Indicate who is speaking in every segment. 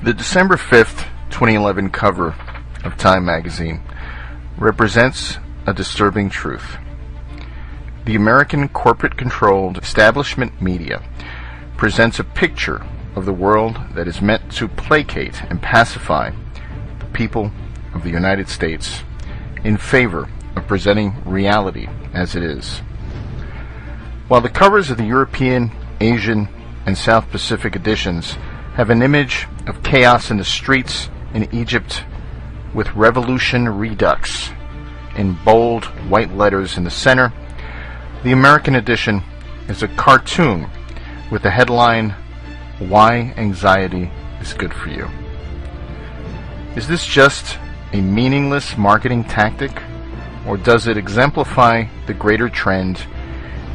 Speaker 1: The December 5th, 2011 cover of Time magazine represents a disturbing truth. The American corporate-controlled establishment media presents a picture of the world that is meant to placate and pacify the people of the United States in favor of presenting reality as it is. While the covers of the European, Asian, and South Pacific editions have an image of chaos in the streets in Egypt with Revolution Redux in bold white letters in the center, the American edition is a cartoon with the headline, "Why Anxiety is Good for You." Is this just a meaningless marketing tactic, or does it exemplify the greater trend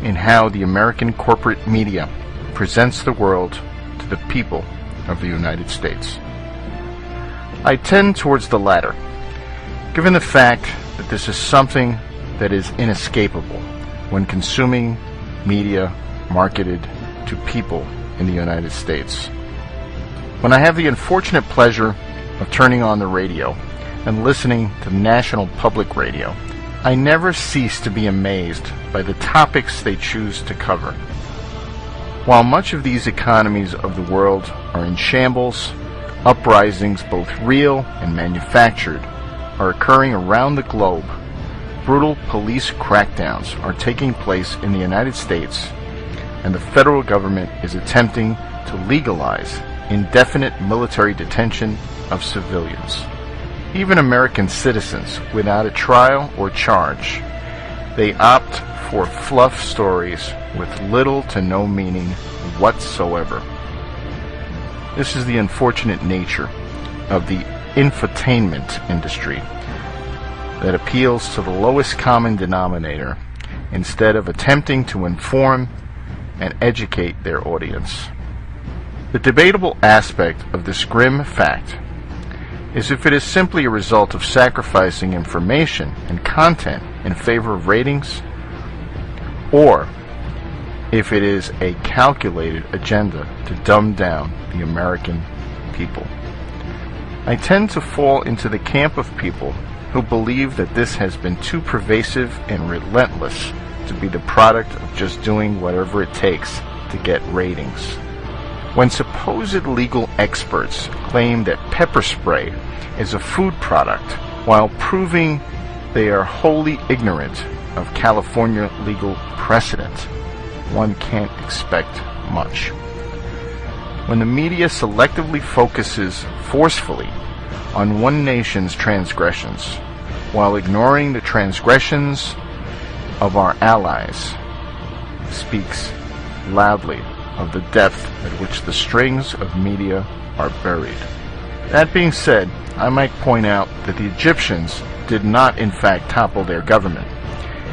Speaker 1: in how the American corporate media presents the world to the people of the United States? I tend towards the latter, given the fact that this is something that is inescapable when consuming media marketed to people in the United States. When I have the unfortunate pleasure of turning on the radio and listening to National Public Radio, I never cease to be amazed by the topics they choose to cover. While much of these economies of the world are in shambles, uprisings, both real and manufactured, are occurring around the globe. Brutal police crackdowns are taking place in the United States, and the federal government is attempting to legalize indefinite military detention of civilians, even American citizens, without a trial or charge. They opt for fluff stories with little to no meaning whatsoever. This is the unfortunate nature of the infotainment industry that appeals to the lowest common denominator instead of attempting to inform and educate their audience. The debatable aspect of this grim fact is if it is simply a result of sacrificing information and content in favor of ratings, or if it is a calculated agenda to dumb down the American people. I tend to fall into the camp of people who believe that this has been too pervasive and relentless to be the product of just doing whatever it takes to get ratings. When supposed legal experts claim that pepper spray is a food product while proving they are wholly ignorant of California legal precedent, one can't expect much. When the media selectively focuses forcefully on one nation's transgressions while ignoring the transgressions of our allies, speaks loudly of the depth at which the strings of media are buried. That being said, I might point out that the Egyptians did not in fact topple their government.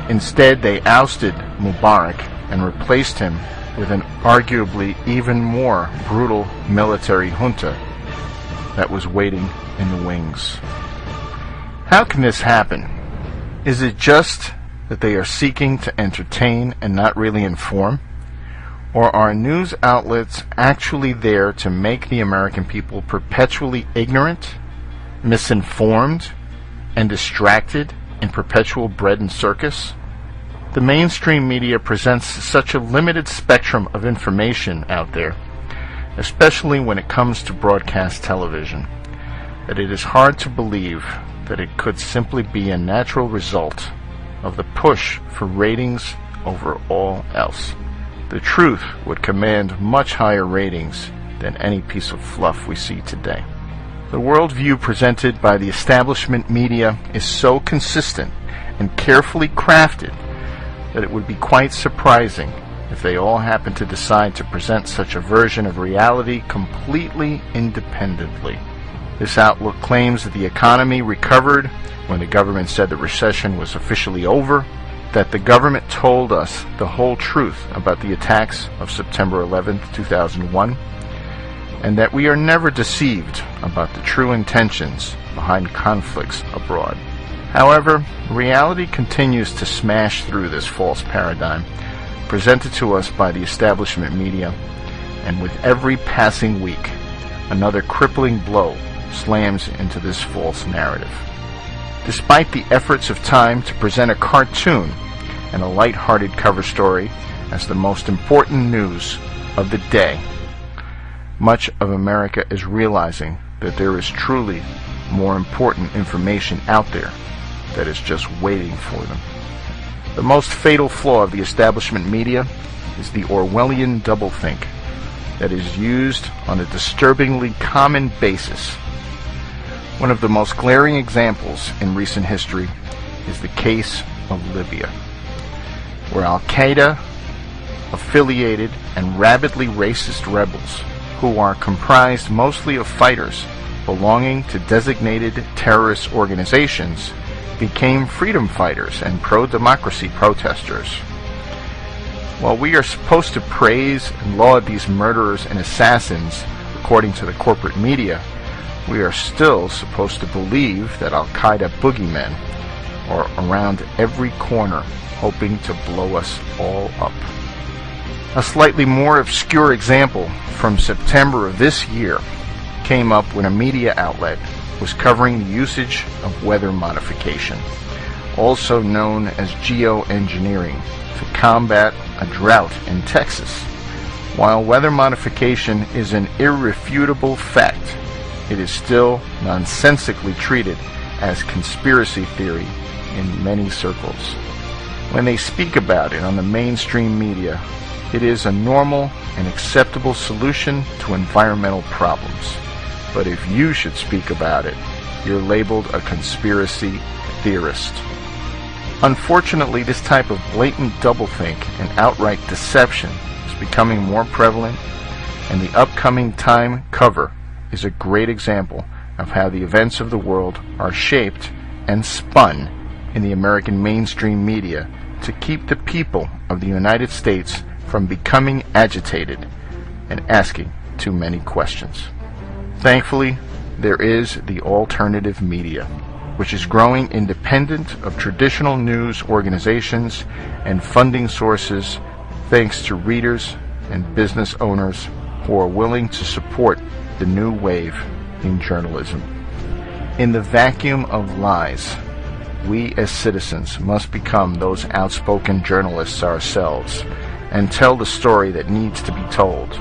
Speaker 1: Instead, they ousted Mubarak and replaced him with an arguably even more brutal military junta that was waiting in the wings. How can this happen? Is it just that they are seeking to entertain and not really inform? Or are news outlets actually there to make the American people perpetually ignorant, misinformed, and distracted in perpetual bread and circus? The mainstream media presents such a limited spectrum of information out there, especially when it comes to broadcast television, that it is hard to believe that it could simply be a natural result of the push for ratings over all else. The truth would command much higher ratings than any piece of fluff we see today. The worldview presented by the establishment media is so consistent and carefully crafted that it would be quite surprising if they all happened to decide to present such a version of reality completely independently. This outlook claims that the economy recovered when the government said the recession was officially over, that the government told us the whole truth about the attacks of September 11, 2001, and that we are never deceived about the true intentions behind conflicts abroad. However, reality continues to smash through this false paradigm presented to us by the establishment media, and with every passing week, another crippling blow slams into this false narrative. Despite the efforts of Time to present a cartoon and a light-hearted cover story as the most important news of the day, much of America is realizing that there is truly more important information out there that is just waiting for them. The most fatal flaw of the establishment media is the Orwellian doublethink that is used on a disturbingly common basis. One of the most glaring examples in recent history is the case of Libya, where Al-Qaeda affiliated and rabidly racist rebels, who are comprised mostly of fighters belonging to designated terrorist organizations, became freedom fighters and pro-democracy protesters. While we are supposed to praise and laud these murderers and assassins according to the corporate media, we are still supposed to believe that Al-Qaeda boogeymen are around every corner hoping to blow us all up. A slightly more obscure example from September of this year came up when a media outlet was covering the usage of weather modification, also known as geoengineering, to combat a drought in Texas. While weather modification is an irrefutable fact, it is still nonsensically treated as conspiracy theory in many circles. When they speak about it on the mainstream media, it is a normal and acceptable solution to environmental problems. But if you should speak about it, you're labeled a conspiracy theorist. Unfortunately, this type of blatant doublethink and outright deception is becoming more prevalent, and the upcoming Time cover is a great example of how the events of the world are shaped and spun in the American mainstream media to keep the people of the United States from becoming agitated and asking too many questions. Thankfully, there is the alternative media, which is growing independent of traditional news organizations and funding sources, thanks to readers and business owners who are willing to support the new wave in journalism. In the vacuum of lies, we as citizens must become those outspoken journalists ourselves and tell the story that needs to be told.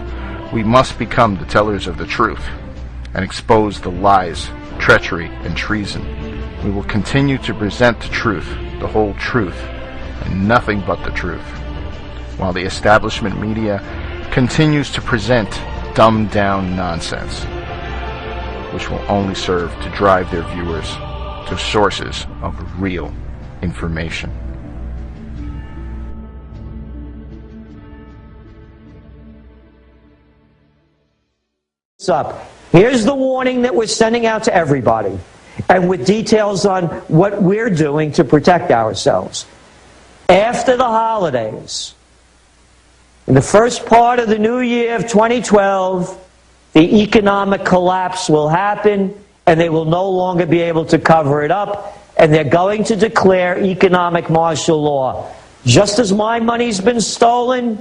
Speaker 1: We must become the tellers of the truth and expose the lies, treachery, and treason. We will continue to present the truth, the whole truth, and nothing but the truth, while the establishment media continues to present dumbed-down nonsense, which will only serve to drive their viewers to sources of real information.
Speaker 2: Up. Here's the warning that we're sending out to everybody, and with details on what we're doing to protect ourselves. After the holidays, in the first part of the new year of 2012, the economic collapse will happen, and they will no longer be able to cover it up, and they're going to declare economic martial law. Just as my money's been stolen,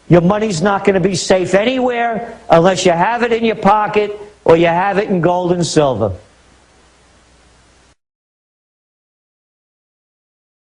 Speaker 2: your money's not going to be safe anywhere unless you have it in your pocket or you have it in gold and silver.